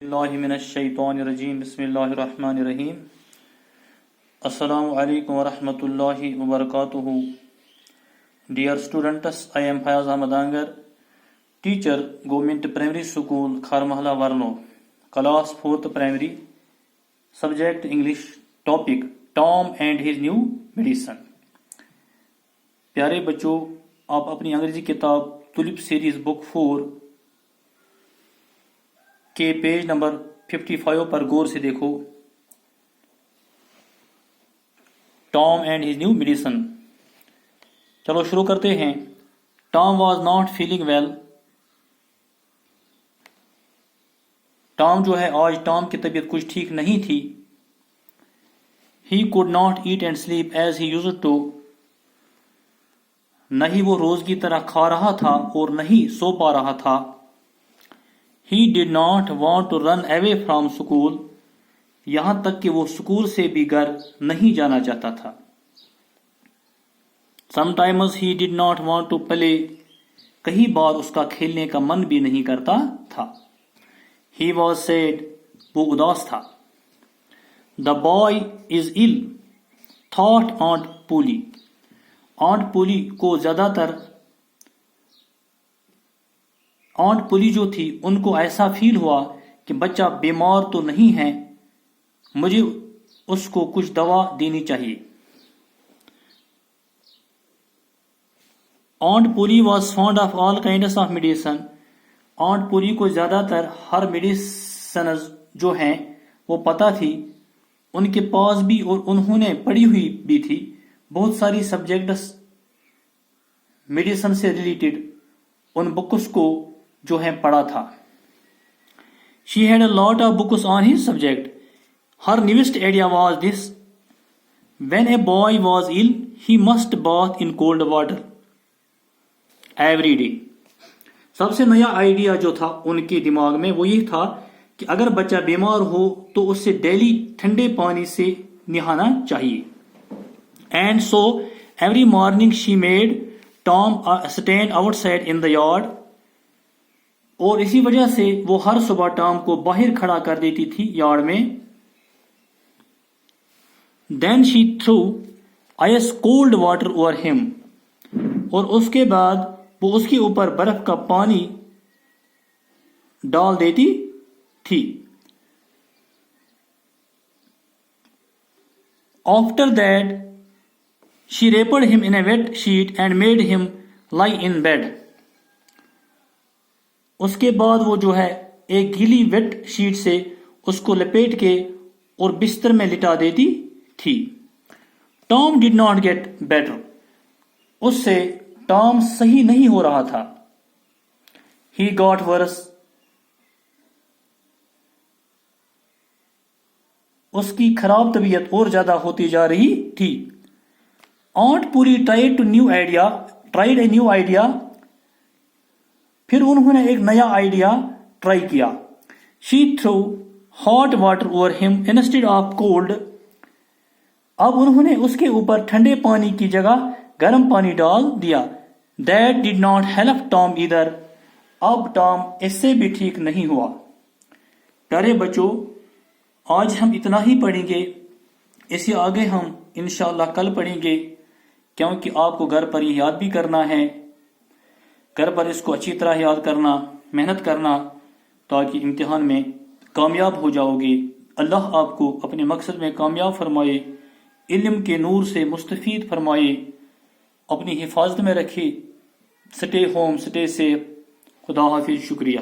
اللہ من الشیطان الرجیم بسم اللہ الرحمن الرحیم السلام علیکم ورحمۃ اللہ وبرکاتہ. Dear students, I am Fayaz Ahmad Angar, teacher, Government Primary School, Kharmahla, Varno, class 4th primary, subject English, topic Tom and his new medicine. پیارے بچوں، آپ اپنی انگریزی کتاب تلپ سیریز بک 4 کے پیج نمبر 55 پر غور سے دیکھو. Tom and his new medicine. چلو شروع کرتے ہیں. Tom was not feeling well. Tom جو ہے آج ٹام کی طبیعت کچھ ٹھیک نہیں تھی. He could not eat and sleep as he used to. نہ ہی وہ روز کی طرح کھا رہا تھا اور نہ ہی سو پا رہا تھا. He did not want to run away from school. یہاں تک کہ وہ اسکول سے بھی گھر نہیں جانا چاہتا تھا. Sometimes he did not want to play. کئی بار اس کا کھیلنے کا من بھی نہیں کرتا تھا. He was sad. وہ اداس تھا. The boy is ill, thought Aunt Polly. Aunt Polly کو زیادہ تر آنٹ پولی جو تھی ان کو ایسا فیل ہوا کہ بچہ بیمار تو نہیں ہے، مجھے اس کو کچھ دوا دینی چاہیے. Aunt Polly was fond of all kinds of medicine. Aunt Polly کو زیادہ تر ہر میڈیسنز جو ہیں وہ پتہ تھی، ان کے پاس بھی اور انہوں نے پڑھی ہوئی بھی تھی. بہت ساری سبجیکٹس میڈیسن سے ریلیٹڈ ان بکس کو جو ہے پڑھا تھا. She had a lot of books on his subject. Her newest idea was this: when a boy was ill, he must bath in cold water every day. سب سے نیا idea جو تھا ان کے دماغ میں وہ یہ تھا کہ اگر بچہ بیمار ہو تو اس سے ڈیلی ٹھنڈے پانی سے نہانا چاہیے. And so every morning she made Tom stand outside in the yard. اور اسی وجہ سے وہ ہر صبح ٹام کو باہر کھڑا کر دیتی تھی یارڈ میں. Then she threw ice cold water over him. اور اس کے بعد وہ اس کے اوپر برف کا پانی ڈال دیتی تھی. After that, she wrapped him in a wet sheet and made him lie in bed. اس کے بعد وہ جو ہے ایک گیلی ویٹ شیٹ سے اس کو لپیٹ کے اور بستر میں لٹا دیتی تھی. Tom did not get better. اس سے ٹام صحیح نہیں ہو رہا تھا. ہی گاٹ ورس. اس کی خراب طبیعت اور زیادہ ہوتی جا رہی تھی. Aunt Polly tried a new idea. پھر انہوں نے ایک نیا آئیڈیا ٹرائی کیا. She threw hot water over him instead of cold. اب انہوں نے اس کے اوپر ٹھنڈے پانی کی جگہ گرم پانی ڈال دیا. That did not help Tom either. اب ٹام اس سے بھی ٹھیک نہیں ہوا. پیارے بچوں، آج ہم اتنا ہی پڑھیں گے. اس سے آگے ہم انشاءاللہ کل پڑھیں گے، کیونکہ آپ کو گھر پر یہ یاد بھی کرنا ہے. گھر پر اس کو اچھی طرح یاد کرنا، محنت کرنا، تاکہ امتحان میں کامیاب ہو جاؤ گے. اللہ آپ کو اپنے مقصد میں کامیاب فرمائے، علم کے نور سے مستفید فرمائے، اپنی حفاظت میں رکھے. سٹے ہوم، سٹے سیف. خدا حافظ. شکریہ.